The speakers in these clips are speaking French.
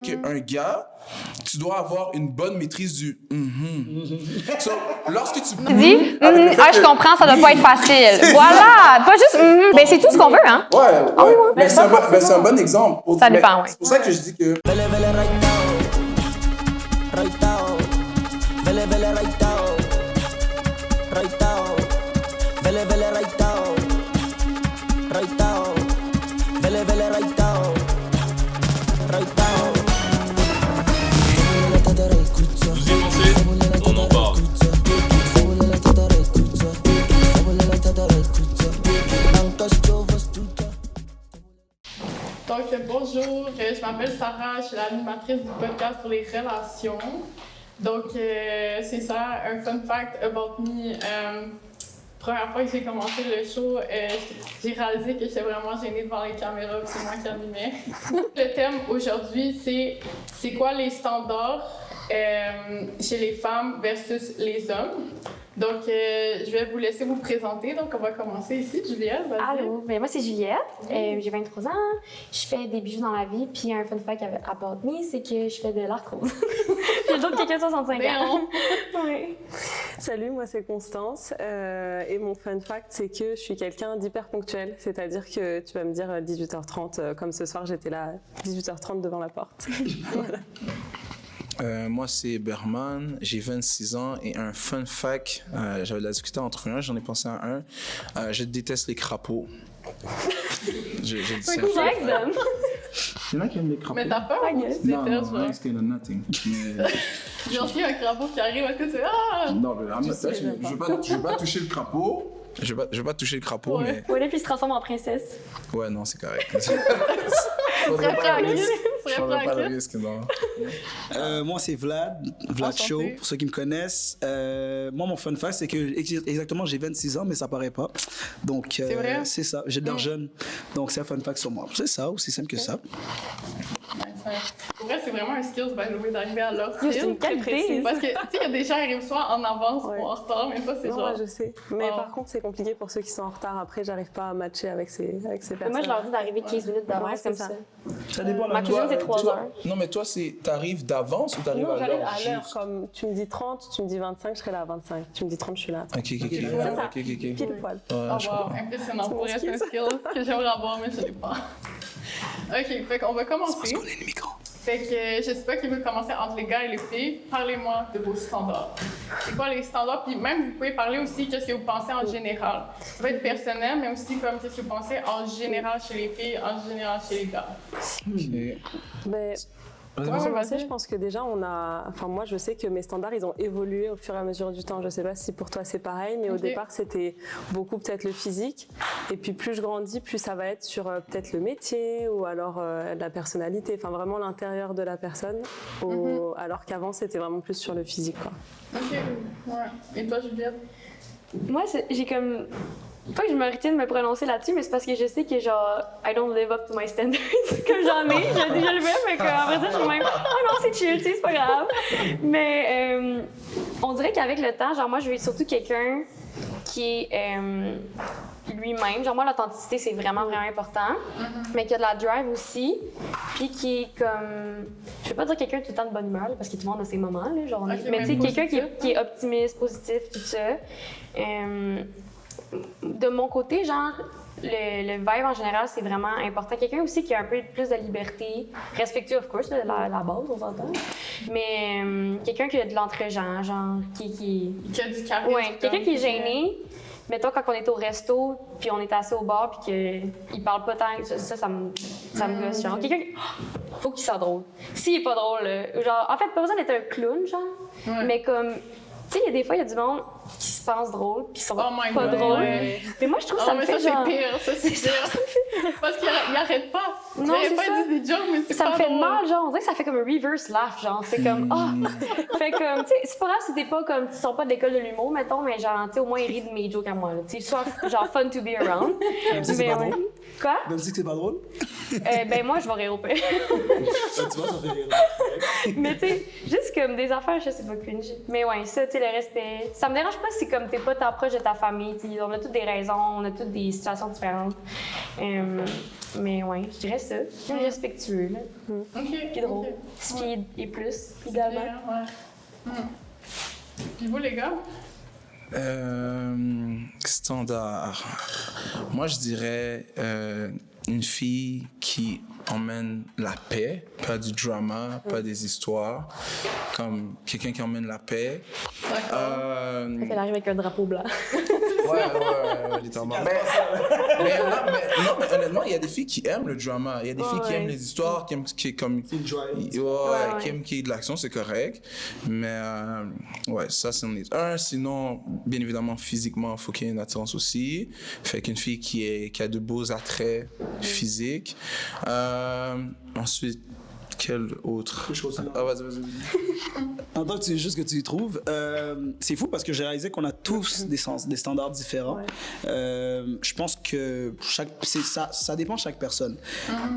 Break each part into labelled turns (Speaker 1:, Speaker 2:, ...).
Speaker 1: qu'un gars, tu dois avoir une bonne maîtrise du So, lorsque tu
Speaker 2: dis, je comprends, ça doit pas être facile. Voilà, pas juste mais c'est tout ce qu'on veut, hein?
Speaker 1: Ouais. Mais c'est un bon exemple.
Speaker 2: Ça dépend, oui.
Speaker 1: C'est pour ça que je dis que...
Speaker 3: Donc, bonjour, je m'appelle Sarah, je suis l'animatrice du podcast sur les relations. Donc, c'est ça, un fun fact about me. Première fois que j'ai commencé le show, j'ai réalisé que j'étais vraiment gênée devant les caméras, c'est moi qui animais. Le thème aujourd'hui, c'est quoi les standards chez les femmes versus les hommes. Donc, je vais vous laisser vous présenter. Donc, on va commencer ici. Juliette, vas-y.
Speaker 4: Allô, moi c'est Juliette, j'ai 23 ans, je fais des bijoux dans la vie, puis un fun fact about me, c'est que je fais de l'arthrose. J'ai le dos de quelqu'un de 65 ans. Oui.
Speaker 5: Salut, moi c'est Constance, et mon fun fact c'est que je suis quelqu'un d'hyper ponctuel, c'est-à-dire que tu vas me dire 18h30, comme ce soir j'étais là 18h30 devant la porte. Voilà.
Speaker 1: Moi, c'est Berman, j'ai 26 ans et un fun fact, j'avais de la discuter entre un, j'en ai pensé à un. Je déteste les crapauds. Je dis ça. Il y en a qui aiment les crapauds.
Speaker 3: Mais t'as peur ou tu détestes?
Speaker 1: Non, it's kind of nothing.
Speaker 3: Genre, s'il y a un crapaud qui arrive à côté, ah!
Speaker 1: Non, mais je veux pas toucher le crapaud. Je veux pas toucher le crapaud, mais...
Speaker 4: Ouais, puis il se transforme en princesse.
Speaker 1: Ouais, non, c'est correct.
Speaker 3: Serait prêt à risque.
Speaker 1: Je prendrais pas le risque, non.
Speaker 6: Moi, c'est Vlad Show, pour ceux qui me connaissent. Moi, mon fun fact, c'est que exactement, j'ai 26 ans, mais ça paraît pas. Donc, c'est ça. J'ai de l'air jeune. Donc, c'est un fun fact sur moi. C'est ça, aussi simple que ça.
Speaker 3: Pour vrai, c'est vraiment un skill, by the way, d'arriver à leur
Speaker 4: C'est une qualité.
Speaker 3: Parce que, tu sais, il y a des gens qui arrivent soit en avance ou en retard, mais toi, c'est
Speaker 5: non,
Speaker 3: genre...
Speaker 5: je sais. Mais par contre, c'est compliqué pour ceux qui sont en retard. Après, j'arrive pas à matcher avec ces personnes.
Speaker 4: Moi, je leur dis d'arriver 15 minutes d'avance, comme ça.
Speaker 6: Ça dépend de
Speaker 4: Ma cousine, c'est 3 heures.
Speaker 1: Non, mais toi, t'arrives d'avance ou t'arrives à l'heure?
Speaker 5: Non, j'arrive à l'heure. Comme tu me dis 30, tu me dis 25, je serai là à 25. Tu me dis 30, je suis là.
Speaker 1: Ok.
Speaker 5: Pile poil.
Speaker 3: Oh wow, impressionnant. Pour être un skill que j'aimerais avoir, mais je l'ai pas. Ok, fait qu'on va commencer.
Speaker 6: parce qu'on est le micro.
Speaker 3: Fait que je sais pas qui veut commencer entre les gars et les filles. Parlez-moi de vos standards. C'est quoi les standards? Puis même, vous pouvez parler aussi de ce que vous pensez en général. Ça va être personnel, mais aussi comme ce que vous pensez en général chez les filles, en général chez les gars.
Speaker 5: Mais... je pense que déjà, moi, je sais que mes standards, ils ont évolué au fur et à mesure du temps. Je sais pas si pour toi, c'est pareil, mais au départ, c'était beaucoup peut-être le physique. Et puis, plus je grandis, plus ça va être sur peut-être le métier ou alors la personnalité. Enfin, vraiment l'intérieur de la personne. Alors qu'avant, c'était vraiment plus sur le physique, quoi.
Speaker 3: Ok, ouais. Et toi, Juliette?
Speaker 4: Moi, j'ai comme... Pas que je me retiens de me prononcer là-dessus, mais c'est parce que je sais que genre, I don't live up to my standards. Comme j'en ai, je le fais, mais qu'après ça, je suis même, oh non, c'est chill, c'est pas grave. Mais on dirait qu'avec le temps, genre, moi, je veux être surtout quelqu'un qui est lui-même. Genre, moi, l'authenticité, c'est vraiment, vraiment important, mais qui a de la drive aussi, puis qui est comme, je vais pas dire quelqu'un tout le temps de bonne humeur, là, parce que tout le monde a ses moments, là, genre, mais tu sais, quelqu'un qui est optimiste, positif, tout ça. De mon côté, genre, le vibe en général, c'est vraiment important. Quelqu'un aussi qui a un peu plus de liberté, respectueux, of course, la base, on s'entend. Mais quelqu'un qui a de l'entre-gens, genre, qui
Speaker 3: a du charisme.
Speaker 4: Ouais, quelqu'un qui est gêné. Mettons, quand on est au resto, puis on est assis au bar, puis qu'il parle pas tant, ça me gosse, genre. Quelqu'un faut qu'il soit drôle. S'il est pas drôle, genre, en fait, pas besoin d'être un clown, genre, mais comme... Tu sais, des fois, il y a du monde qui se pense drôle, puis ils sont pas drôles.
Speaker 3: Ouais.
Speaker 4: Mais moi, je trouve que ça me fait
Speaker 3: ça,
Speaker 4: genre...
Speaker 3: c'est pire, ça, c'est pire. Parce qu'il arrête pas.
Speaker 4: Non, c'est
Speaker 3: pas
Speaker 4: ça.
Speaker 3: dit des jokes, mais c'est
Speaker 4: ça
Speaker 3: pas
Speaker 4: me fait
Speaker 3: drôle.
Speaker 4: mal, genre, on dirait que ça fait comme un reverse laugh, genre, c'est comme, fait comme, tu sais, c'est pas grave si t'es pas comme, tu sors pas de l'école de l'humour, mettons, mais genre, tu sais, au moins, il rit de mes jokes à moi, là, tu sais, soit, genre, fun to be around.
Speaker 6: Même si c'est pas drôle?
Speaker 4: Quoi?
Speaker 6: Même si c'est pas drôle?
Speaker 4: Ben, moi, je vais rire au pire.
Speaker 6: Tu vois, ça fait rire.
Speaker 4: Mais tu sais, juste comme des affaires, je sais pas, cringe. Mais ouais, ça, tu sais, le respect. Ça me dérange pas si comme t'es pas tant proche de ta famille. Tu sais, on a toutes des raisons, on a toutes des situations différentes. Mais ouais, je dirais ça. Respectueux, là.
Speaker 3: OK.
Speaker 4: Puis drôle.
Speaker 3: OK.
Speaker 4: 6 pieds et plus, idéalement.
Speaker 3: Ouais. Puis vous, les gars?
Speaker 1: Standard. Moi, je dirais une fille qui emmène la paix, pas du drama, pas des histoires, comme quelqu'un qui emmène la paix.
Speaker 4: Elle arrive avec un drapeau blanc.
Speaker 1: Ouais, littéralement. Mais honnêtement, il y a des filles qui aiment le drama. Il y a des filles qui aiment les histoires, qui aiment qui aiment qu'il y ait de l'action, c'est correct. Mais ouais, ça, c'est un. Sinon, bien évidemment, physiquement, il faut qu'il y ait une attirance aussi. Fait qu'une fille qui a de beaux attraits physiques. Ensuite, quel autre? Vas-y.
Speaker 6: En tant que tu juste que tu y trouves, c'est fou parce que j'ai réalisé qu'on a tous des standards différents. Je pense que ça dépend de chaque personne.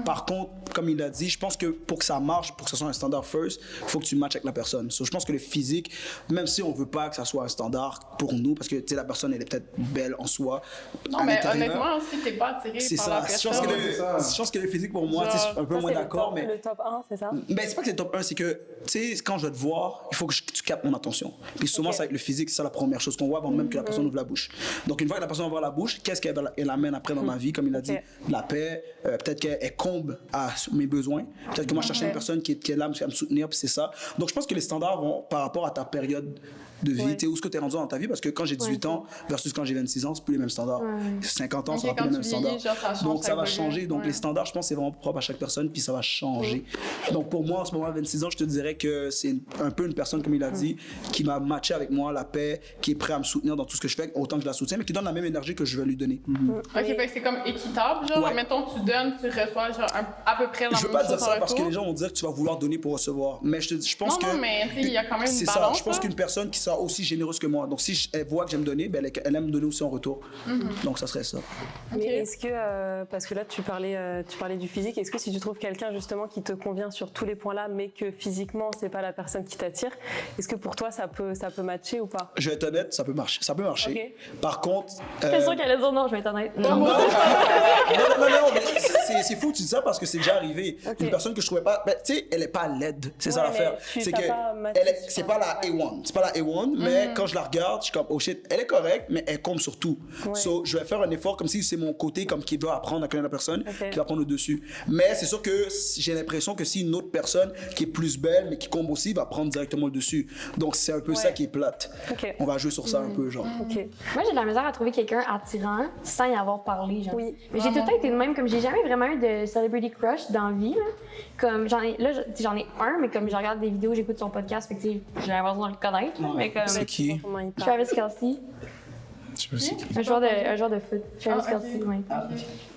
Speaker 6: Par contre, comme il a dit, je pense que pour que ça marche, pour que ce soit un standard first, il faut que tu matches avec la personne. Je pense que le physique, même si on veut pas que ça soit un standard pour nous, parce que tu sais, la personne elle est peut-être belle en soi.
Speaker 3: Non, mais honnêtement, si t'es pas attiré par la personne.
Speaker 6: Je pense que le physique pour moi, c'est un peu moins d'accord.
Speaker 5: Le top 1, c'est ça?
Speaker 6: Ben, c'est pas que c'est le top 1, c'est que, tu sais, quand je vais te voir, il faut que tu captes mon attention. Puis souvent, c'est avec le physique, c'est ça la première chose qu'on voit avant même que la personne ouvre la bouche. Donc, une fois que la personne ouvre la bouche, qu'est-ce qu'elle amène après dans ma vie, comme il a dit? La paix, peut-être qu'elle comble à mes besoins. Peut-être que moi, je cherchais une personne qui est là à me soutenir, puis c'est ça. Donc, je pense que les standards vont par rapport à ta période de vie, tu sais, où est-ce que tu es rendu dans ta vie, parce que quand j'ai 18 ans versus quand j'ai 26 ans, c'est plus les mêmes standards. 50 ans, ça sera plus les mêmes standards. Donc, ça va changer. Donc, les standards, je pense, c'est vraiment propre à chaque personne, puis ça va changer. Donc, pour moi, en ce moment, à 26 ans, je te dirais que c'est un peu une personne, comme il a dit, qui m'a matché avec moi, la paix, qui est prêt à me soutenir dans tout ce que je fais, autant que je la soutiens, mais qui donne la même énergie que je vais lui donner.
Speaker 3: OK, fait que c'est comme équitable, genre, mettons, tu donnes, tu reçois, genre, à peu près la même chose.
Speaker 6: Je veux pas dire ça parce que les gens vont dire que tu vas vouloir donner pour recevoir, mais je pense que...
Speaker 3: Non, mais il y a quand même une balance.
Speaker 6: C'est ça, je pense qu'une personne qui sera aussi généreuse que moi, donc si elle voit que j'aime donner, ben elle aime me donner aussi en retour. Donc, ça serait ça.
Speaker 5: Mais est-ce que, parce que là, tu parlais du physique, est-ce que si tu trouves quelqu'un, justement, qui te convient sur tous les points-là, mais que physiquement, c'est pas la personne qui t'attire, est-ce que pour toi, ça peut matcher ou pas?
Speaker 6: Je vais être honnête, ça peut marcher. Ça peut marcher.
Speaker 5: Okay.
Speaker 6: Par contre...
Speaker 4: J'étais sûre qu'elle allait dire non, je vais être honnête.
Speaker 6: Non, mais c'est fou que tu dis ça parce que c'est déjà arrivé. Une personne que je trouvais pas... Ben, tu sais, elle est pas laide. C'est ça l'affaire. C'est que... C'est pas la A1. C'est pas la A1, mais quand je la regarde, je suis comme, oh shit, elle est correcte, mais elle compte sur tout. So, je vais faire un effort comme si c'est mon côté comme qui doit apprendre à connaître la personne, qui va prendre le dessus. Mais c'est sûr que j'ai l'impression que si une autre personne qui est plus belle, mais qui comble aussi, va prendre directement le dessus. Donc, c'est un peu ça qui est plate. On va jouer sur ça un peu, genre.
Speaker 4: Moi, j'ai de la misère à trouver quelqu'un attirant sans y avoir parlé, genre. Mais j'ai tout le temps été de même, comme j'ai jamais vraiment eu de celebrity crush dans la vie, là. Comme j'en ai un, mais comme je regarde des vidéos, j'écoute son podcast, fait que j'ai l'impression de le connaître. Mais comme,
Speaker 1: c'est qui?
Speaker 4: Travis Kelce. Un joueur de foot. Travis Kelce, oui.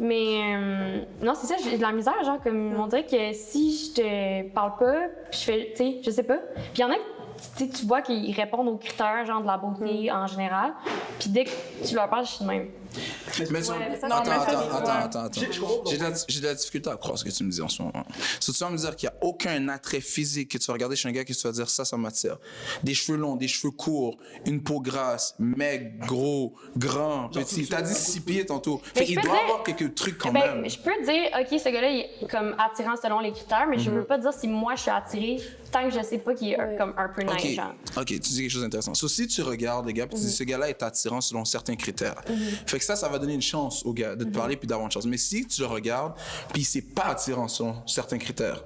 Speaker 4: Mais non, c'est ça, j'ai de la misère, genre, comme on dirait que si je te parle pas, puis je fais, tu sais, je sais pas. Puis il y en a tu vois qu'ils répondent aux critères, genre, de la beauté en général. Puis dès que tu leur parles, je suis de même.
Speaker 1: Mais attends. J'ai de la difficulté à croire ce que tu me dis en ce moment. Si tu vas me dire qu'il n'y a aucun attrait physique que tu vas regarder chez un gars que tu vas dire ça m'attire. Des cheveux longs, des cheveux courts, une peau grasse, maigre, gros, grand, petit. T'as dit 6 pieds tantôt. Il doit avoir quelques trucs quand même.
Speaker 4: Je peux te dire, OK, ce gars-là, il est comme attirant selon les critères, mais je veux pas dire si moi je suis attirée tant que je sais pas qu'il est comme un peu nice, genre.
Speaker 1: OK, tu dis quelque chose d'intéressant. Si tu regardes les gars, puis tu dis ce gars-là est attirant selon certains critères. Fait que ça va donner une chance au gars de te parler puis d'avoir une chance. Mais si tu le regardes puis c'est pas attirant selon certains critères,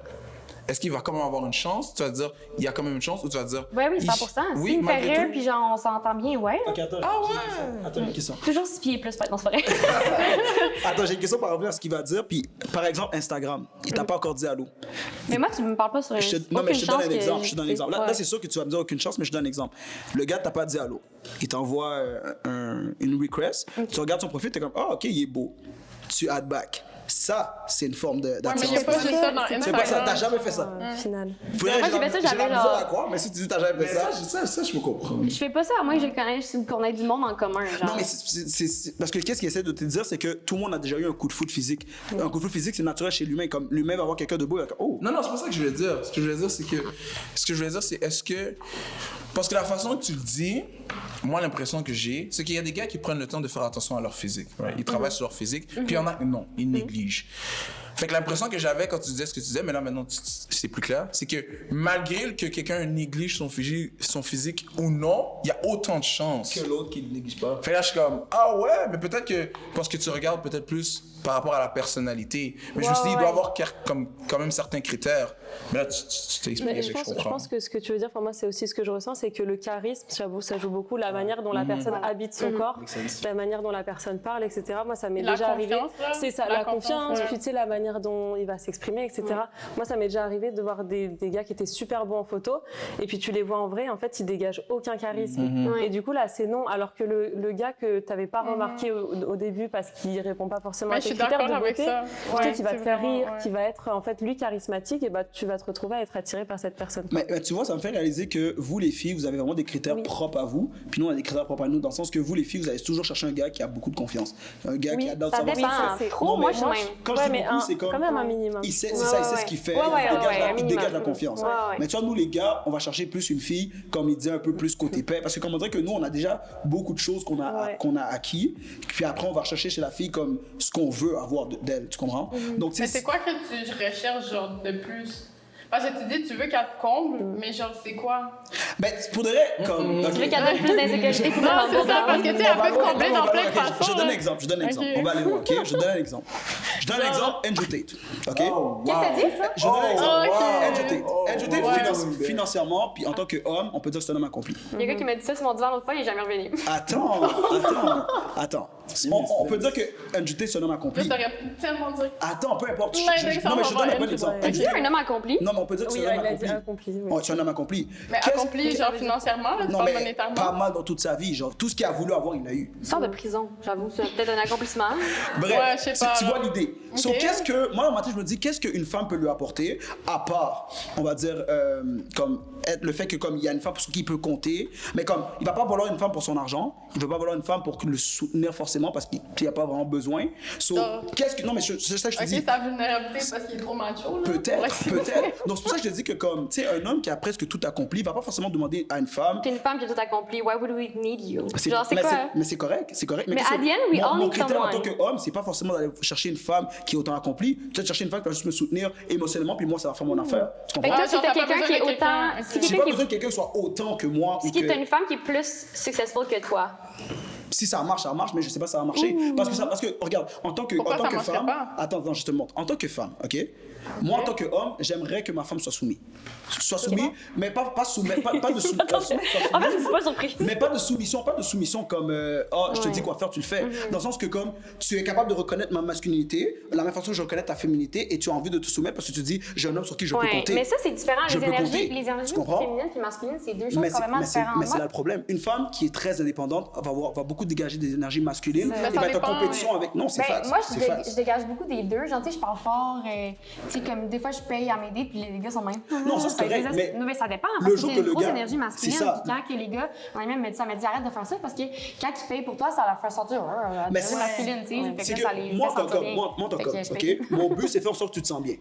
Speaker 1: est-ce qu'il va quand même avoir une chance? Tu vas te dire, il y a quand même une chance, ou tu vas te dire...
Speaker 4: Oui, 100%. S'il me fait rire, puis genre, on s'entend bien, ouais.
Speaker 6: OK, attends. Attends, une question.
Speaker 4: Toujours 6 pieds plus, non, c'est pas vrai.
Speaker 6: Attends, j'ai une question par rapport à ce qu'il va dire. Puis, par exemple, Instagram, il t'a pas encore dit allô.
Speaker 4: Mais moi, tu me parles pas sur
Speaker 6: Non, mais je te donne un exemple. Je te donne un exemple. Là, c'est sûr que tu vas me dire aucune chance, mais je te donne un exemple. Le gars t'a pas dit allô. Il t'envoie une request. Tu regardes son profil, t'es comme, OK, il est beau. Tu add back. Ça, c'est une forme
Speaker 3: mais
Speaker 6: d'attirance.
Speaker 3: il n'y a pas juste ça dans
Speaker 6: C'est
Speaker 3: Instagram.
Speaker 6: pas ça, t'as jamais fait ça.
Speaker 5: Final.
Speaker 6: Faudrait
Speaker 4: Moi, j'ai fait ça,
Speaker 6: j'ai
Speaker 4: j'avais
Speaker 6: la misère
Speaker 4: genre-
Speaker 6: à croire, mais si tu dis t'as jamais fait ça.
Speaker 1: Je me comprends.
Speaker 4: Je fais pas ça à moins que je connaisse qu'on ait du monde en commun, genre.
Speaker 6: Non, mais parce que qu'est-ce qu'il essaie de te dire, c'est que tout le monde a déjà eu un coup de foot physique. Un coup de foot physique, c'est naturel chez l'humain. Comme l'humain va voir quelqu'un de beau, il va dire, oh.
Speaker 1: Non, c'est pas ça que je voulais dire. Ce que je voulais dire, c'est est-ce que. Parce que la façon que tu le dis, moi, l'impression que j'ai, c'est qu'il y a des gars qui prennent le temps de faire attention à leur physique. Right? Ils travaillent sur leur physique, puis il y en a, non, ils négligent. Fait que l'impression que j'avais quand tu disais ce que tu disais, mais là maintenant c'est plus clair, c'est que malgré que quelqu'un néglige son physique ou non, il y a autant de chances
Speaker 6: Que l'autre qui ne néglige pas.
Speaker 1: Fait que là, je suis comme, ah ouais, mais peut-être que, parce que tu regardes peut-être plus par rapport à la personnalité. Mais je me suis dit, il doit y avoir quand même certains critères. Mais là, tu t'es expliqué,
Speaker 5: Mais
Speaker 1: je
Speaker 5: je
Speaker 1: comprends.
Speaker 5: pense que ce que tu veux dire, pour moi, c'est aussi ce que je ressens, c'est que le charisme, j'avoue, ça joue beaucoup, la manière dont la personne habite son corps, la manière dont la personne parle, etc. Moi, ça m'est
Speaker 3: La
Speaker 5: déjà arrivé.
Speaker 3: confiance, là.
Speaker 5: C'est ça,
Speaker 3: La
Speaker 5: la confiance,
Speaker 3: ouais.
Speaker 5: puis tu sais, la manière dont il va s'exprimer, etc. Moi, ça m'est déjà arrivé de voir des gars qui étaient super bons en photo, et puis tu les vois en vrai, en fait, ils dégagent aucun charisme. Et du coup, là, c'est non. Alors que le gars que tu n'avais pas remarqué au début parce qu'il répond pas forcément à
Speaker 3: Je
Speaker 5: tes
Speaker 3: suis
Speaker 5: critères
Speaker 3: d'accord
Speaker 5: de
Speaker 3: avec
Speaker 5: beauté,
Speaker 3: ça.
Speaker 5: tu sais,
Speaker 3: Ouais,
Speaker 5: qui va
Speaker 3: c'est
Speaker 5: te faire
Speaker 3: vraiment,
Speaker 5: rire,
Speaker 3: ouais.
Speaker 5: qui va être, en fait, lui, charismatique, et bah, tu vas te retrouver à être attiré par cette personne.
Speaker 6: Mais tu vois, ça me fait réaliser que vous, les filles, vous avez vraiment des critères propres à vous. Puis nous, on a des critères propres à nous, dans le sens que vous, les filles, vous allez toujours chercher un gars qui a beaucoup de confiance. Un gars qui adore
Speaker 4: ça
Speaker 6: savoir
Speaker 4: dépend.
Speaker 5: c'est-
Speaker 4: Trop,
Speaker 6: Non, mais
Speaker 4: moi, je suis
Speaker 6: moi,
Speaker 4: même.
Speaker 6: Quand
Speaker 5: Ouais,
Speaker 6: je dis
Speaker 5: mais
Speaker 6: beaucoup, c'est comme.
Speaker 5: quand même un minimum.
Speaker 6: Il sait,
Speaker 4: Ouais,
Speaker 6: c'est ça, il sait
Speaker 4: ouais.
Speaker 6: ce qu'il fait.
Speaker 4: Ouais, ouais,
Speaker 6: il
Speaker 4: minimum.
Speaker 6: dégage la confiance.
Speaker 4: Ouais, ouais.
Speaker 6: Mais tu vois, nous, les gars, on va chercher plus une fille, comme il dit, un peu plus côté paix. Parce que comme on dirait que nous, on a déjà beaucoup de choses qu'on a acquis. Puis après, on va rechercher chez la fille comme ce qu'on veut avoir d'elle. Tu comprends? Donc, tu
Speaker 3: Mais
Speaker 6: sais,
Speaker 3: c'est quoi que tu recherches, genre, de plus? Parce que tu dis, tu veux qu'elle te comble, mais genre, c'est quoi?
Speaker 6: ben, pour de vrai, comme.
Speaker 4: Tu veux qu'elle donne plus d'insécurité que
Speaker 3: Non, c'est ça, parce que tu sais, elle peut te combler dans plein de façons.
Speaker 6: Je te donne un
Speaker 3: là.
Speaker 6: exemple, je donne un exemple.
Speaker 3: Ok.
Speaker 6: On va aller loin, ok? Je donne un exemple. Je donne un exemple, Andrew Tate, ok?
Speaker 2: Qu'est-ce que t'as dit, ça?
Speaker 6: Je donne un exemple.
Speaker 3: ok.
Speaker 6: Andrew Tate. Andrew Tate,
Speaker 3: Ouais.
Speaker 6: financièrement, puis en tant qu'homme, on peut dire que c'est un homme accompli.
Speaker 4: Il y a un gars qui m'a dit ça sur mon divan l'autre fois, il est jamais revenu.
Speaker 6: Attends. On peut dire que Andrew Tate, c'est un homme
Speaker 3: Là,
Speaker 6: accompli.
Speaker 3: t'aurais pu tellement dire.
Speaker 6: Attends, peu importe.
Speaker 3: Ouais,
Speaker 6: Non, mais je donne un bon
Speaker 3: exemple,
Speaker 6: exemple.
Speaker 3: ouais.
Speaker 4: Es-tu un homme accompli?
Speaker 6: Non, mais on peut dire que
Speaker 5: Oui,
Speaker 6: c'est un homme
Speaker 5: il a dit
Speaker 6: accompli.
Speaker 5: accompli.
Speaker 6: Ouais, c'est un homme accompli.
Speaker 3: Mais
Speaker 6: Qu'est-ce-
Speaker 3: accompli, genre, financièrement, là, tu
Speaker 6: Non,
Speaker 3: parles
Speaker 6: mais
Speaker 3: monétairement.
Speaker 6: pas mal dans toute sa vie. Genre, tout ce qu'il a voulu avoir, il l'a eu.
Speaker 4: Sors de prison, j'avoue, c'est peut-être un accomplissement.
Speaker 6: Bref,
Speaker 3: Ouais, je sais pas,
Speaker 6: tu
Speaker 3: là.
Speaker 6: vois l'idée. So,
Speaker 3: Ok.
Speaker 6: qu'est-ce que, moi, dans ma tête, je me dis, qu'est-ce qu'une femme peut lui apporter, à part, on va dire, comme le fait que, comme il y a une femme sur qui il peut compter, mais comme, il va pas vouloir une femme pour son argent, il va pas vouloir une femme pour le soutenir forcément parce qu'il n'y a pas vraiment besoin. So, qu'est-ce que, non, mais c'est ça que je te
Speaker 3: Ok,
Speaker 6: dis.
Speaker 3: sa vulnérabilité parce qu'il est trop macho, là.
Speaker 6: Peut-être,
Speaker 3: Ouais.
Speaker 6: peut-être. Donc, c'est pour ça que je te dis que, comme, tu sais, un homme qui a presque tout accompli, il va pas forcément demander à une femme.
Speaker 4: Puis une femme qui a tout accompli, why would we need you? Genre, c'est
Speaker 6: mais
Speaker 4: quoi?
Speaker 6: mais c'est correct, c'est correct.
Speaker 4: Mais
Speaker 6: qu'est-ce
Speaker 4: at
Speaker 6: que-
Speaker 4: the end, we all
Speaker 6: mon
Speaker 4: need
Speaker 6: critère en
Speaker 4: someone.
Speaker 6: tant qu'homme, c'est pas forcément d'aller chercher une femme qui est autant accomplie. Tu vas chercher une femme qui va juste me soutenir émotionnellement, puis moi, ça va faire mon affaire. Tu
Speaker 4: Fait que
Speaker 6: comprends?
Speaker 4: toi, si
Speaker 3: genre,
Speaker 4: t'as
Speaker 3: t'as pas
Speaker 4: quelqu'un
Speaker 3: besoin
Speaker 4: qui est
Speaker 3: de quelqu'un,
Speaker 4: autant.
Speaker 3: ok.
Speaker 4: Si
Speaker 6: J'ai
Speaker 4: quelqu'un
Speaker 6: pas
Speaker 4: qui
Speaker 6: besoin que quelqu'un soit autant que moi. ou
Speaker 4: Si
Speaker 6: que-
Speaker 4: t'as une femme qui est plus successful que toi.
Speaker 6: Si ça marche, mais je sais pas si ça va marcher. Parce que, regarde, en tant que,
Speaker 3: Pourquoi
Speaker 6: en tant
Speaker 3: ça
Speaker 6: que
Speaker 3: marcherait
Speaker 6: femme.
Speaker 3: pas?
Speaker 6: Attends, je te montre. En tant que femme, ok? Moi, en tant qu'homme, j'aimerais que ma femme soit soumise. Soit soumise, mais pas soumise. Pas de soumise.
Speaker 4: En fait, je suis pas surprise.
Speaker 6: Mais pas de soumission comme je te dis quoi faire, tu le fais. Dans le sens que comme tu es capable de reconnaître ma masculinité, la même façon que je reconnais ta féminité et tu as envie de te soumettre parce que tu te dis j'ai un homme sur qui je peux
Speaker 4: Ouais,
Speaker 6: compter.
Speaker 4: mais ça, c'est différent.
Speaker 6: Je
Speaker 4: Les
Speaker 6: peux
Speaker 4: énergies,
Speaker 6: compter.
Speaker 4: les énergies
Speaker 6: Tu comprends?
Speaker 4: féminines et masculines, c'est deux choses
Speaker 6: Mais
Speaker 4: complètement différentes.
Speaker 6: c'est là
Speaker 4: Moi,
Speaker 6: le problème. Une femme qui est très indépendante va beaucoup dégager des énergies masculines
Speaker 3: Mais
Speaker 6: et
Speaker 3: ça
Speaker 6: va être en
Speaker 3: dépend,
Speaker 6: compétition avec. Non, c'est
Speaker 2: Ben,
Speaker 6: fact.
Speaker 2: moi,
Speaker 6: C'est fact.
Speaker 2: je dégage beaucoup des deux. Genre, tu sais, je parle fort. Tu sais, comme des fois, je paye à m'aider, puis les gars sont même.
Speaker 6: Non, ça, c'est correct, mais
Speaker 2: Non, mais ça dépend.
Speaker 6: le
Speaker 2: Parce que
Speaker 6: jour
Speaker 2: c'est
Speaker 6: que
Speaker 2: une
Speaker 6: le
Speaker 2: grosse
Speaker 6: gars-
Speaker 2: énergie masculine.
Speaker 6: c'est ça.
Speaker 2: Puis quand que les gars, on même ça m'a dit arrête de faire ça parce que quand ils payent pour toi, ça leur fait sortir
Speaker 6: Mais
Speaker 2: l'énergie
Speaker 6: c'est-
Speaker 2: masculine, tu sais. Fait
Speaker 6: C'est
Speaker 2: que là, ça
Speaker 6: que
Speaker 2: les
Speaker 6: moi,
Speaker 2: fait
Speaker 6: tant
Speaker 2: sentir
Speaker 6: qu'homme,
Speaker 2: bien.
Speaker 6: moi, tant
Speaker 2: Fait
Speaker 6: qu'homme,
Speaker 2: que je
Speaker 6: ok?
Speaker 2: paye.
Speaker 6: Mon but, c'est faire en sorte que tu te sens bien.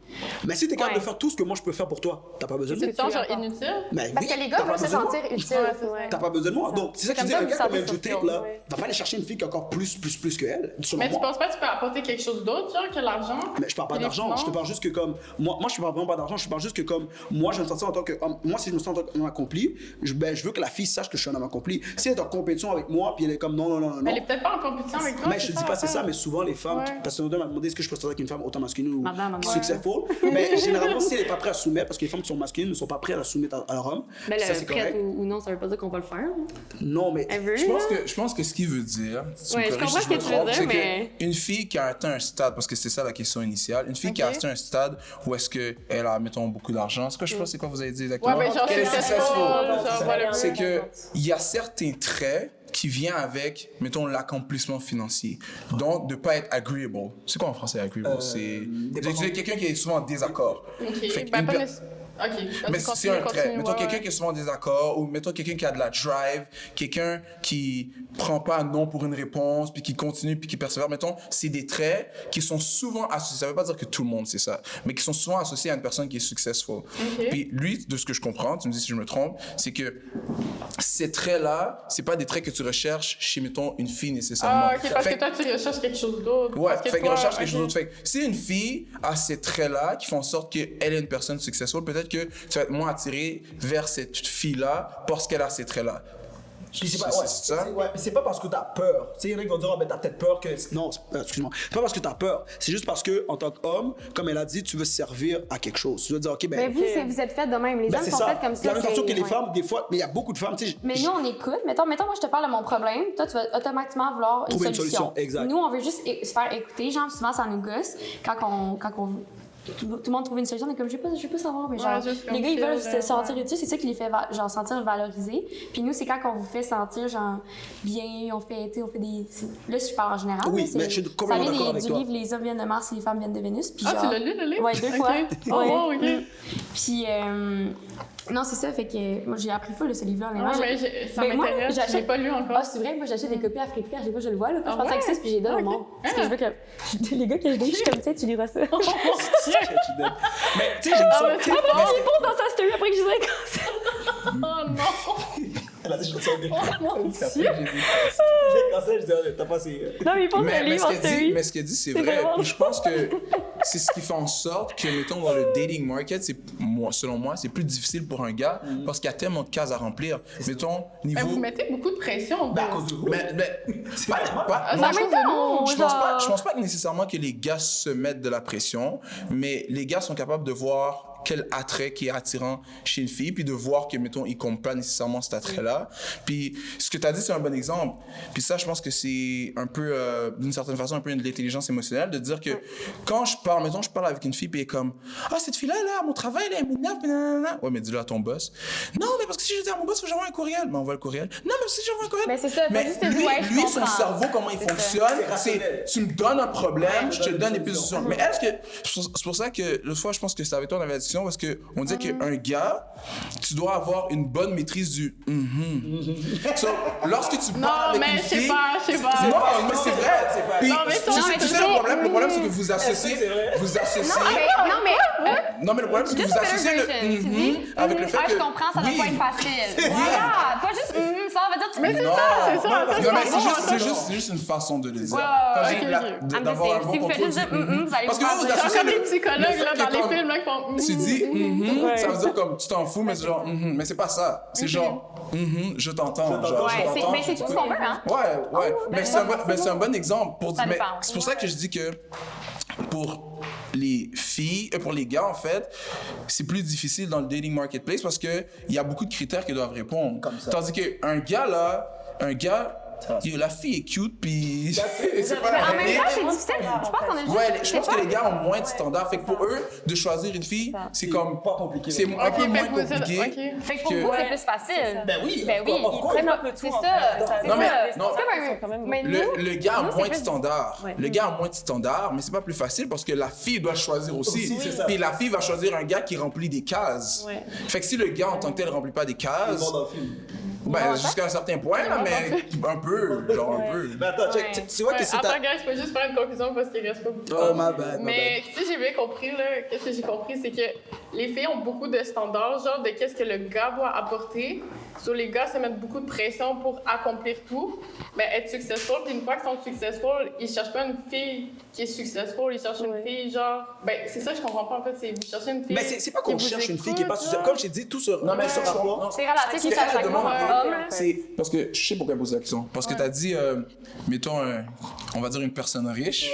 Speaker 6: Mais si t'es capable de
Speaker 2: Ouais.
Speaker 6: faire tout ce que moi je peux faire pour toi, t'as pas besoin de
Speaker 3: Tu
Speaker 6: moi.
Speaker 3: te sens genre inutile?
Speaker 6: Mais
Speaker 2: Parce
Speaker 6: oui,
Speaker 2: que les gars
Speaker 6: t'as
Speaker 2: veulent
Speaker 6: pas
Speaker 2: se
Speaker 6: besoin de moi.
Speaker 2: sentir utiles.
Speaker 6: T'as pas besoin de moi. Donc, c'est ça que je
Speaker 2: Comme
Speaker 6: dis,
Speaker 2: ça,
Speaker 6: un
Speaker 2: vous
Speaker 6: gars comme
Speaker 2: sentez
Speaker 6: Andrew Tate,
Speaker 2: fulfilled,
Speaker 6: là,
Speaker 2: ouais.
Speaker 6: va pas aller chercher une fille qui a encore plus que elle. Selon
Speaker 3: Mais tu
Speaker 6: moi.
Speaker 3: penses pas que tu peux apporter quelque chose d'autre, genre, que l'argent?
Speaker 6: Mais je parle pas
Speaker 3: Et les
Speaker 6: d'argent, je te parle juste que comme moi je parle vraiment pas d'argent, je parle juste que comme moi je me sens en tant que homme, moi si je me sens en tant qu'homme accompli, je veux que la fille sache que je suis un homme accompli. Si elle est en compétition avec moi puis elle est comme non.
Speaker 3: Elle est peut-être pas en compétition avec toi.
Speaker 6: Mais je te dis pas c'est ça, mais souvent les femmes,
Speaker 3: Ouais.
Speaker 6: parce que m'a demandé est-ce que je peux sortir avec une femme autant masculine ou
Speaker 2: Madame,
Speaker 6: successful, mais généralement si elle est pas prête à soumettre, parce que les femmes qui sont masculines ne sont pas prêtes à soumettre à leur homme,
Speaker 4: Mais
Speaker 6: ça c'est
Speaker 4: prête
Speaker 6: correct.
Speaker 4: ou non, ça veut pas dire qu'on va le faire.
Speaker 6: Non mais
Speaker 4: Elle veut,
Speaker 1: Je pense
Speaker 4: là.
Speaker 1: que ce qu'il veut dire,
Speaker 4: Ouais, je comprends ce que tu veux dire, mais...
Speaker 1: une fille qui a atteint un stade, parce que c'est ça la question initiale, une fille qui a atteint un stade où est-ce qu'elle a, mettons, beaucoup d'argent, c'est pas quoi vous avez dit exactement?
Speaker 3: Ouais, mais genre,
Speaker 1: Qu'elle est successful. C'est
Speaker 3: que...
Speaker 1: qu'il y a certains traits qui viennent avec, mettons, l'accomplissement financier. Donc, de ne pas être agreeable. C'est quoi en français, agreeable? C'est quelqu'un qui est souvent en désaccord.
Speaker 3: OK,
Speaker 1: mais c'est un trait. Mettons quelqu'un qui est souvent en désaccord, ou mettons quelqu'un qui a de la drive, quelqu'un qui prend pas non pour une réponse, puis qui continue, puis qui persévère. Mettons, c'est des traits qui sont souvent associés. Ça veut pas dire que tout le monde c'est ça, mais qui sont souvent associés à une personne qui est successful. Puis lui, de ce que je comprends, tu me dis si je me trompe, c'est que ces traits-là, c'est pas des traits que tu recherches chez, mettons, une fille nécessairement.
Speaker 3: Ah, OK, parce que toi, tu recherches quelque chose d'autre.
Speaker 1: Ouais, fait qu'elle recherche quelque chose d'autre. Fait que si une fille a ces traits-là qui font en sorte qu'elle est une personne successful, peut-être que tu vas être moins attiré vers cette fille-là parce qu'elle a ces traits-là.
Speaker 6: C'est pas parce que t'as peur. Tu sais, il y en a qui vont dire, t'as peut-être peur que. Non, excuse-moi. C'est pas parce que t'as peur. C'est juste parce que, en tant qu'homme, comme elle a dit, tu veux servir à quelque chose. Tu veux dire, OK, ben.
Speaker 4: Mais vous êtes faites de même. Les hommes sont faits comme ça.
Speaker 6: De la même façon que les femmes, des fois, mais il y a beaucoup de femmes, tu sais.
Speaker 4: Mais nous, on écoute. Mettons, moi, je te parle de mon problème. Toi, tu vas automatiquement vouloir
Speaker 6: trouver une solution. Exact.
Speaker 4: Nous, on veut juste se faire écouter. Genre, souvent, ça nous gosse quand on tout le monde trouve une solution, mais comme je veux pas savoir, mais genre, les gars, ils veulent se sentir utiles, c'est ça qui les fait genre sentir valorisés. Puis nous, c'est quand on vous fait sentir genre bien, on fait des. Là, je parle en général.
Speaker 6: Oui, mais je suis complètement d'accord avec toi.
Speaker 4: Du livre Les hommes viennent de Mars et les femmes viennent de Vénus. Puis
Speaker 3: genre, tu l'as lu, le livre?
Speaker 4: Ouais, 2 fois.
Speaker 3: Oh, OK.
Speaker 4: Puis non, c'est ça, fait que moi j'ai appris full de ce livre-là.
Speaker 3: Mais ça m'intéresse, je l'ai pas lu encore.
Speaker 4: Ah, c'est vrai, moi j'achète des copies à Friperie, à chaque fois je le vois, là. Je pense que c'est puis j'ai donne au monde. Parce que je veux que les gars que je dis, je suis comme ça, tu liras ça.
Speaker 6: Mais tu sais, j'aime ça.
Speaker 4: Il pense dans sa story après que je dirais comme ça.
Speaker 3: Oh non!
Speaker 6: Elle a dit, je le savais.
Speaker 3: Oh mon Dieu!
Speaker 6: Quand ça, je disais, t'as passé.
Speaker 4: Non, mais il pense le livre en story.
Speaker 1: Mais ce qu'elle dit, c'est vrai. Puis je pense que c'est ce qui fait en sorte que, mettons, dans le dating market, selon moi, c'est plus difficile pour un gars parce qu'il y a tellement de cases à remplir. Mettons, niveau.
Speaker 3: Vous mettez beaucoup de pression.
Speaker 6: À cause de vous.
Speaker 1: Mais c'est pas. Je pense pas que nécessairement que les gars se mettent de la pression, mais les gars sont capables de voir quel attrait qui est attirant chez une fille, puis de voir que, mettons, ils comptent pas nécessairement cet attrait-là. Puis ce que tu as dit, c'est un bon exemple. Puis ça, je pense que c'est un peu, d'une certaine façon, un peu de l'intelligence émotionnelle, de dire que quand je parle, mettons, je parle avec une fille, puis elle est comme, ah, cette fille-là, à mon travail, elle m'énerve, nanana. Ouais, mais dis-le à ton boss. Non, mais parce que si je dis à mon boss, il faut que j'envoie un courriel. Mais envoie le courriel. Non, mais si j'envoie un courriel.
Speaker 4: Mais c'est ça,
Speaker 1: lui, son cerveau, comment il fonctionne, c'est tu me donnes un problème, je te donne des pistes de solution. Mais est-ce que, c'est pour ça que l'autre fois, je pense que c'était avec toi, on avait la discussion, parce qu'on disait qu'un gars, tu dois avoir une bonne maîtrise du So, lorsque tu parles avec une fille...
Speaker 3: Non, mais je sais pas.
Speaker 1: Non, mais c'est vrai. Puis, tu sais, le problème, c'est que vous associez... Non, mais le problème, c'est que vous associez le avec le fait que...
Speaker 2: je comprends, ça doit pas être facile. Voilà, pas juste ça, on va dire...
Speaker 3: Mais c'est ça.
Speaker 1: Non, mais c'est juste une façon de le dire. D'avoir un bon contrôle. Parce que vous associez
Speaker 3: comme les psychologues dans les films qui font...
Speaker 1: Tu dis ça veut dire comme tu t'en fous, mais c'est genre mais c'est pas ça. C'est genre je t'entends.
Speaker 2: Mais c'est tout ce qu'on veut, hein?
Speaker 1: Ouais. Mais c'est un bon exemple pour dire. C'est pour ça que je dis que pour les filles, pour les gars en fait, c'est plus difficile dans le dating marketplace parce que il y a beaucoup de critères qu'ils doivent répondre. Tandis qu'un gars la fille est cute, puis c'est pas
Speaker 2: en même temps, c'est difficile. Je pense qu'on a juste...
Speaker 1: je pense que les gars ont moins de standards. Fait que pour eux, de choisir une fille, c'est comme...
Speaker 6: pas compliqué.
Speaker 1: C'est un peu moins compliqué.
Speaker 2: Fait que pour vous, c'est plus facile.
Speaker 6: Ben oui.
Speaker 2: Ils prennent un peu tout. C'est ça.
Speaker 1: Mais le gars a moins de standards. Le gars a moins de standards, mais c'est pas plus facile parce que la fille doit choisir aussi. Puis la fille va choisir un gars qui remplit des cases. Fait que si le gars en tant que tel ne remplit pas des cases... Ben, jusqu'à un certain point, là, mais un peu.
Speaker 6: Mais attends, tu vois que c'est
Speaker 3: attends, gars, je peux juste faire une conclusion parce qu'il reste pas beaucoup de temps.
Speaker 6: Oh, my bad.
Speaker 3: Mais si j'ai bien compris, là, qu'est-ce que j'ai compris, c'est que les filles ont beaucoup de standards, genre de qu'est-ce que le gars doit apporter. Sur les gars se mettent beaucoup de pression pour accomplir tout, mais être successful. Puis une fois qu'ils sont successful, ils cherchent pas une fille qui est successful, ils cherchent une fille genre. Ben, c'est ça que je comprends pas en fait, c'est vous cherchez une fille.
Speaker 6: Mais c'est pas qu'on cherche une fille qui est pas successful. Comme j'ai dit, tout ce rapport.
Speaker 2: C'est relatif, ça chaque mois.
Speaker 4: homme.
Speaker 1: C'est parce que je sais pourquoi elle pose la question. Parce que t'as dit, mettons, on va dire une personne riche.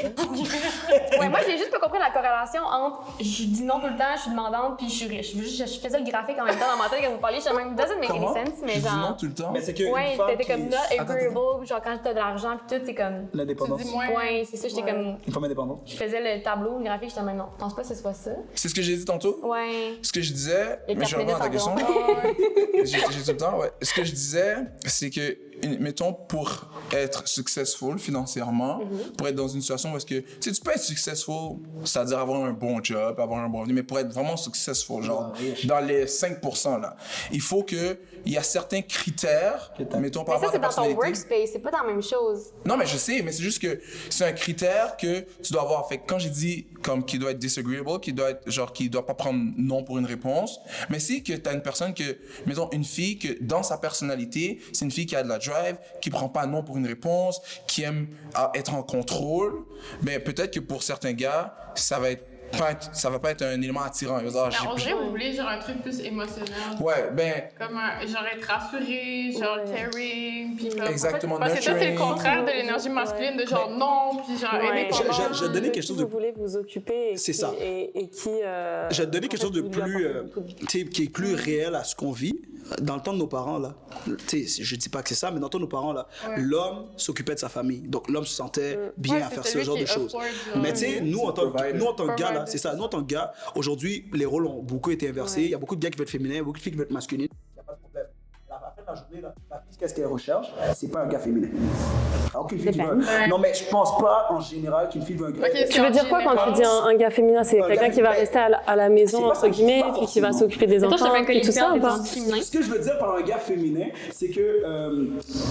Speaker 4: Ouais, moi, j'ai juste pas compris la corrélation entre je dis non tout le temps, je suis demandante, puis je suis riche. Je faisais le graphique en même temps dans ma tête quand vous parliez, je me doesn't make any sense, mais
Speaker 1: Je dis non
Speaker 4: genre.
Speaker 1: tout le temps.
Speaker 6: Mais c'est que
Speaker 4: Ouais, t'étais comme not agreeable, genre quand t'as de l'argent, puis tout, t'es comme.
Speaker 6: L'indépendance.
Speaker 3: Tu dis moins.
Speaker 4: Ouais, c'est ça, j'étais comme.
Speaker 6: Une femme indépendante.
Speaker 4: Je faisais le tableau, le graphique, j'étais même non. Je pense pas que ce soit ça.
Speaker 1: C'est ce que j'ai dit tantôt.
Speaker 4: Ouais.
Speaker 1: Ce que je disais,
Speaker 4: Les
Speaker 1: mais je
Speaker 4: 4
Speaker 1: reviens à ta
Speaker 4: minutes
Speaker 1: question.
Speaker 4: environ.
Speaker 1: J'ai tout le temps, ouais. Ce que je disais, c'est que, mettons, pour être successful financièrement, pour être dans une situation où est-ce que, tu sais, tu peux être successful, c'est-à-dire avoir un bon job, avoir un bon revenu, mais pour être vraiment successful, genre, dans les 5%, là, il faut qu'il y a certains critères, mettons, par
Speaker 4: Mais ça,
Speaker 1: rapport à
Speaker 4: c'est
Speaker 1: ta
Speaker 4: dans ton
Speaker 1: personnalité.
Speaker 4: workspace, c'est pas dans la même chose.
Speaker 1: Non, mais je sais, mais c'est juste que c'est un critère que tu dois avoir. Fait que quand j'ai dit comme qu'il doit être disagreeable, qu'il doit être genre qu'il doit pas prendre non pour une réponse, mais si que t'as une personne que, mettons une fille que dans sa personnalité, c'est une fille qui a de la drive, qui prend pas non pour une réponse, qui aime être en contrôle, mais peut-être que pour certains gars, ça va pas être un élément attirant. Ils vont dire,
Speaker 3: On dirait que vous voulez genre un truc plus émotionnel.
Speaker 1: ouais, ben
Speaker 3: Comme genre être rassuré, genre caring, puis comme.
Speaker 1: Exactement,
Speaker 3: Parce que ça, c'est le
Speaker 1: nurturing.
Speaker 3: contraire de l'énergie masculine, de genre non, puis genre indépendant.
Speaker 6: Je vais te donner quelque chose de
Speaker 5: Vous voulez vous occuper et
Speaker 6: C'est
Speaker 5: qui,
Speaker 6: ça.
Speaker 5: et qui.
Speaker 6: Je vais te donner quelque chose de
Speaker 5: vous lui
Speaker 6: plus,
Speaker 5: apportez beaucoup de-
Speaker 6: tu sais, qui est plus réel à ce qu'on vit. Dans le temps de nos parents, là, tu sais, je dis pas que c'est ça, mais dans le temps de nos parents, là, l'homme s'occupait de sa famille. Donc, l'homme se sentait bien
Speaker 3: Ouais,
Speaker 6: à
Speaker 3: c'est
Speaker 6: faire ce
Speaker 3: celui
Speaker 6: genre
Speaker 3: qui
Speaker 6: de choses.
Speaker 3: afford,
Speaker 6: Mais tu sais, nous, en tant que gars, là,
Speaker 3: Provider.
Speaker 6: c'est ça, nous, en tant que gars, aujourd'hui, les rôles ont beaucoup été inversés. Il y a beaucoup de gars qui veulent être féminins, beaucoup de filles qui veulent être masculines. Il n'y a pas de problème. À la fin de la journée, là, la fille, qu'est-ce qu'elle recherche? C'est pas un gars féminin. Aucune fille qui veut. Non, mais je pense pas en général qu'une fille veut un gars.
Speaker 3: Ok,
Speaker 5: Tu veux dire quoi quand tu dis un gars féminin? C'est
Speaker 6: Un
Speaker 5: quelqu'un
Speaker 6: gars
Speaker 5: qui va
Speaker 6: féminin.
Speaker 5: rester à la maison,
Speaker 6: C'est pas
Speaker 5: entre
Speaker 6: ça,
Speaker 5: guillemets,
Speaker 6: pas
Speaker 5: puis qui va
Speaker 6: forcément.
Speaker 5: s'occuper des
Speaker 4: Toi, je
Speaker 5: enfants,
Speaker 4: savais que
Speaker 5: puis
Speaker 4: les
Speaker 5: tout ça ou
Speaker 4: femmes
Speaker 5: pas?
Speaker 4: étaient féminins.
Speaker 6: Ce que je veux dire par un gars féminin, c'est que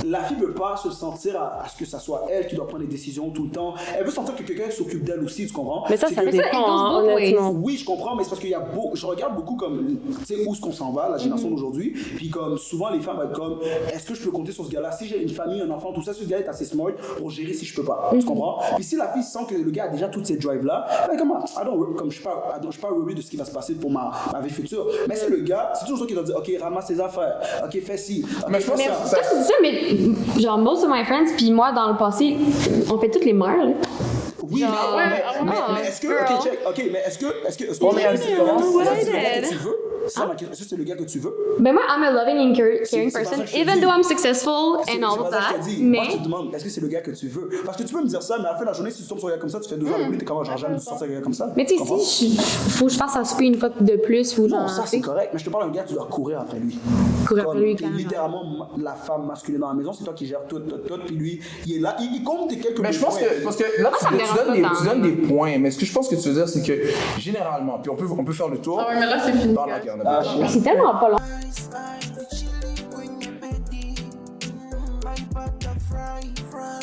Speaker 6: la fille veut pas se sentir à ce que ça soit elle qui doit prendre les décisions tout le temps. Elle veut sentir que quelqu'un s'occupe d'elle aussi, tu comprends?
Speaker 5: Mais ça,
Speaker 6: C'est
Speaker 5: ça
Speaker 6: que-
Speaker 5: dépend, hein,
Speaker 4: both ways.
Speaker 5: honnêtement.
Speaker 6: Oui, je comprends, mais c'est parce qu'il y a beaucoup. Je regarde beaucoup comme, tu sais, où est-ce qu'on s'en va, la génération d'aujourd'hui. Puis comme souvent, les femmes vont être comme, est-ce que je peux compter sur ce gars-là? Si j'ai une famille, un enfant, tout ça, ce gars est assez smart pour gérer si je peux pas. Tu comprends? Puis si la fille sent que le gars a déjà toutes ces drives-là, ben comment? Comme je suis pas worried de ce qui va se passer pour ma vie future. Mais c'est le gars, c'est toujours toi qui doit dire, ok, ramasse tes affaires, ok, fais ci. Ok,
Speaker 1: Mais je pense
Speaker 6: fais
Speaker 1: que
Speaker 6: ça.
Speaker 4: Toi, tu dis ça, mais genre, most of my friends, puis moi, dans le passé, on fait toutes les mères, là.
Speaker 6: Oui,
Speaker 3: Genre, ouais,
Speaker 6: mais est-ce que,
Speaker 4: girl.
Speaker 6: ok, check, ok, mais est-ce que
Speaker 1: mais il y a une différence.
Speaker 6: c'est le gars que tu veux? Est-ce que c'est le gars que tu veux?
Speaker 4: Ben moi, I'm a loving and caring
Speaker 6: C'est pas
Speaker 4: person,
Speaker 6: ça que je te
Speaker 4: even
Speaker 6: dis.
Speaker 4: though I'm successful
Speaker 6: C'est
Speaker 4: and all
Speaker 6: pas
Speaker 4: of
Speaker 6: ça que
Speaker 4: that,
Speaker 6: je te dis.
Speaker 4: mais...
Speaker 6: Moi, je te demande, est-ce que c'est le gars que tu veux? Parce que tu peux me dire ça, mais à la fin de la journée, si tu tombes sur un gars comme ça, tu fais 2 ans de boulot, t'es comment, genre, jamais sortir un gars comme ça?
Speaker 4: Mais tu sais,
Speaker 6: Comprends?
Speaker 4: si faut que je fasse à souper une fois de plus ou genre...
Speaker 6: Non, ça
Speaker 4: tu
Speaker 6: c'est
Speaker 4: sais,
Speaker 6: correct, mais je te parle d'un gars, tu dois courir après lui.
Speaker 4: courir après lui
Speaker 6: T'es
Speaker 4: quand genre.
Speaker 6: littéralement la femme masculine dans la maison, c'est toi qui gères tout, puis lui, il est là, il compte tes quelques
Speaker 1: Mais je pense
Speaker 6: besoins.
Speaker 1: que, parce que là,
Speaker 4: ça me dérange
Speaker 1: tu
Speaker 4: pas
Speaker 1: donnes des points, mais ce que je pense que tu veux dire, c'est que généralement, puis on peut faire le tour.
Speaker 3: Ah ouais, mais là, c'est fini.
Speaker 1: Dans la
Speaker 3: guys.
Speaker 1: garde, on a pas-
Speaker 4: Mais c'est tellement pas long.
Speaker 7: My butterfly, fry.